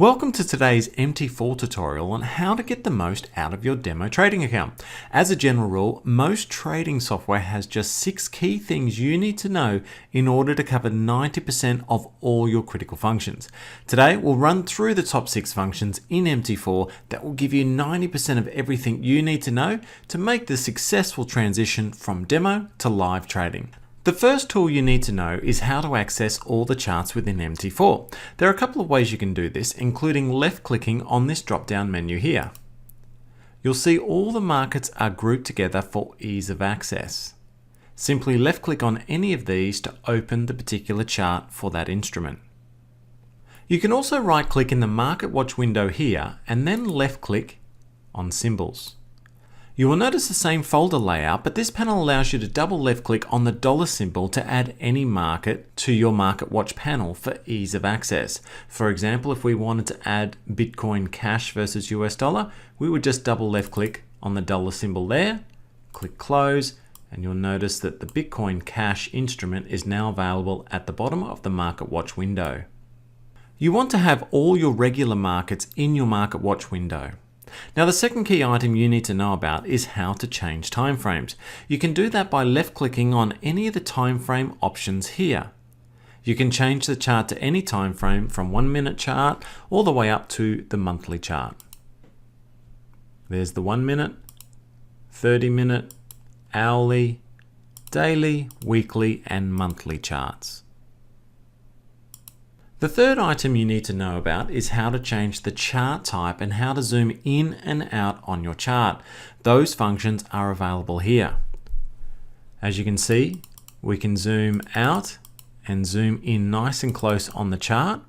Welcome to today's MT4 tutorial on how to get the most out of your demo trading account. As a general rule, most trading software has just 6 key things you need to know in order to cover 90% of all your critical functions. Today, we'll run through the top 6 functions in MT4 that will give you 90% of everything you need to know to make the successful transition from demo to live trading. The first tool you need to know is how to access all the charts within MT4. There are a couple of ways you can do this, including left-clicking on this drop-down menu here. You'll see all the markets are grouped together for ease of access. Simply left-click on any of these to open the particular chart for that instrument. You can also right-click in the Market Watch window here and then left-click on Symbols. You will notice the same folder layout, but this panel allows you to double left click on the dollar symbol to add any market to your Market Watch panel for ease of access. For example, if we wanted to add Bitcoin Cash versus US dollar, we would just double left click on the dollar symbol there, click close, and you'll notice that the Bitcoin Cash instrument is now available at the bottom of the Market Watch window. You want to have all your regular markets in your Market Watch window. Now the second key item you need to know about is how to change timeframes. You can do that by left clicking on any of the timeframe options here. You can change the chart to any time frame from 1 minute chart all the way up to the monthly chart. There's the 1 minute, 30 minute, hourly, daily, weekly and monthly charts. The third item you need to know about is how to change the chart type and how to zoom in and out on your chart. Those functions are available here. As you can see, we can zoom out and zoom in nice and close on the chart.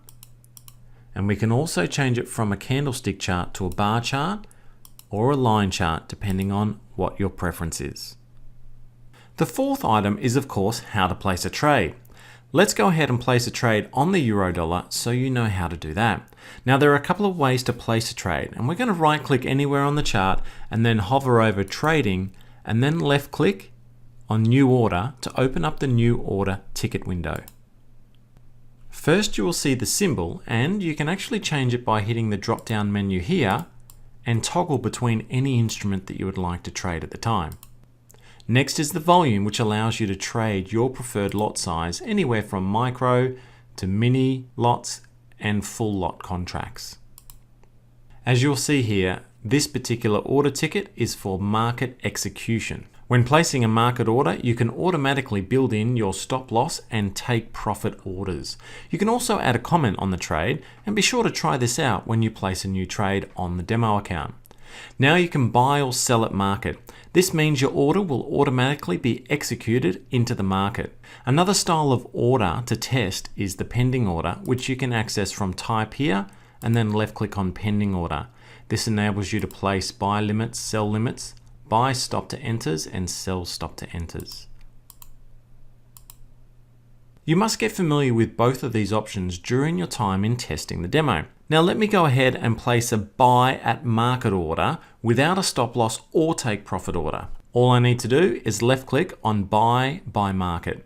And we can also change it from a candlestick chart to a bar chart or a line chart, depending on what your preference is. The fourth item is, of course, how to place a trade. Let's go ahead and place a trade on the euro dollar so you know how to do that. Now there are a couple of ways to place a trade, and we're going to right click anywhere on the chart and then hover over trading and then left click on new order to open up the new order ticket window. First you will see the symbol, and you can actually change it by hitting the drop down menu here and toggle between any instrument that you would like to trade at the time. Next is the volume, which allows you to trade your preferred lot size anywhere from micro to mini lots and full lot contracts. As you'll see here, this particular order ticket is for market execution. When placing a market order, you can automatically build in your stop loss and take profit orders. You can also add a comment on the trade, and be sure to try this out when you place a new trade on the demo account. Now you can buy or sell at market. This means your order will automatically be executed into the market. Another style of order to test is the pending order, which you can access from type here and then left click on pending order. This enables you to place buy limits, sell limits, buy stop to enters and sell stop to enters. You must get familiar with both of these options during your time in testing the demo. Now let me go ahead and place a buy at market order without a stop loss or take profit order. All I need to do is left click on buy by market.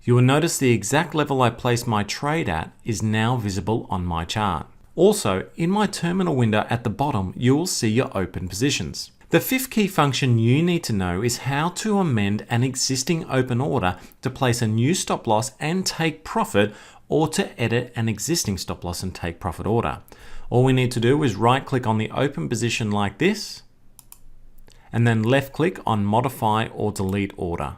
You will notice the exact level I placed my trade at is now visible on my chart. Also, in my terminal window at the bottom, you will see your open positions. The fifth key function you need to know is how to amend an existing open order to place a new stop loss and take profit, or to edit an existing stop loss and take profit order. All we need to do is right click on the open position like this, and then left click on modify or delete order.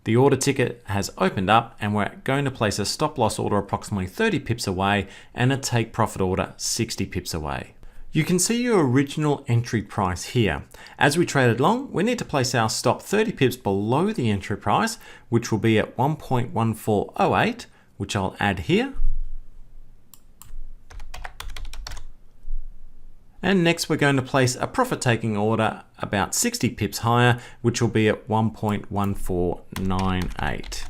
The order ticket has opened up, and we're going to place a stop loss order approximately 30 pips away and a take profit order 60 pips away. You can see your original entry price here. As we traded long, we need to place our stop 30 pips below the entry price, which will be at 1.1408, which I'll add here. And next we're going to place a profit taking order about 60 pips higher, which will be at 1.1498,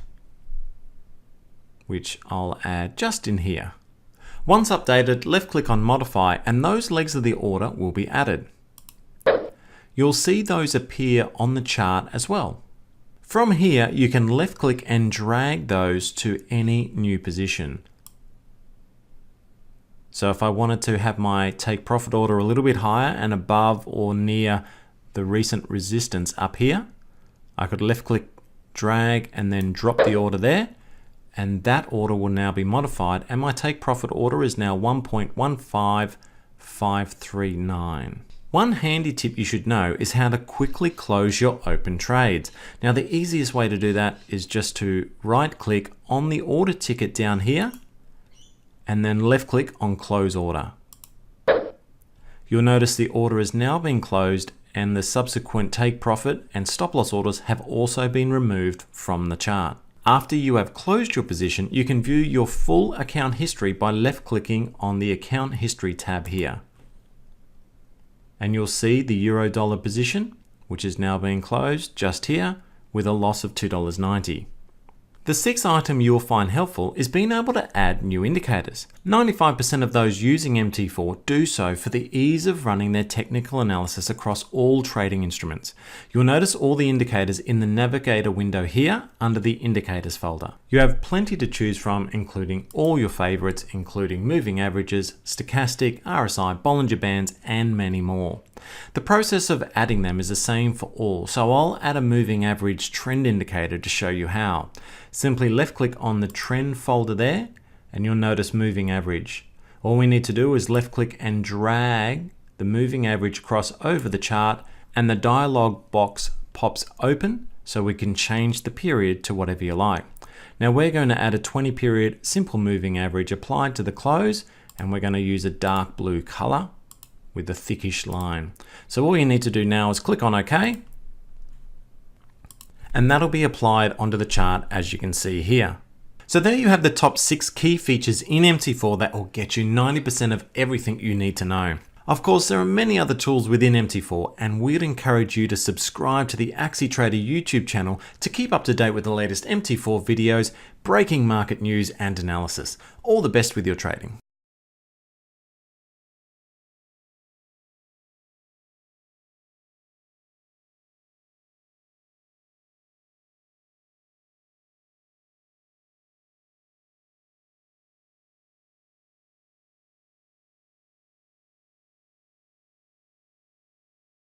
which I'll add just in here. Once updated, left click on modify and those legs of the order will be added. You'll see those appear on the chart as well. From here, you can left click and drag those to any new position. So if I wanted to have my take profit order a little bit higher and above or near the recent resistance up here, I could left click, drag, and then drop the order there. And that order will now be modified. And my take profit order is now 1.15539. One handy tip you should know is how to quickly close your open trades. Now the easiest way to do that is just to right click on the order ticket down here and then left click on close order. You'll notice the order is now being closed and the subsequent take profit and stop loss orders have also been removed from the chart. After you have closed your position, you can view your full account history by left clicking on the account history tab here. And you'll see the euro dollar position, which is now being closed just here with a loss of $2.90. The sixth item you'll find helpful is being able to add new indicators. 95% of those using MT4 do so for the ease of running their technical analysis across all trading instruments. You'll notice all the indicators in the navigator window here under the indicators folder. You have plenty to choose from, including all your favorites, including moving averages, stochastic, RSI, Bollinger Bands, and many more. The process of adding them is the same for all, so I'll add a moving average trend indicator to show you how. Simply left click on the trend folder there and you'll notice moving average. All we need to do is left click and drag the moving average across over the chart and the dialog box pops open so we can change the period to whatever you like. Now we're going to add a 20 period simple moving average applied to the close, and we're going to use a dark blue color with a thickish line. So all you need to do now is click on OK, and that'll be applied onto the chart as you can see here. So there you have the top 6 key features in MT4 that will get you 90% of everything you need to know. Of course, there are many other tools within MT4, and we'd encourage you to subscribe to the AxiTrader YouTube channel to keep up to date with the latest MT4 videos, breaking market news and analysis. All the best with your trading.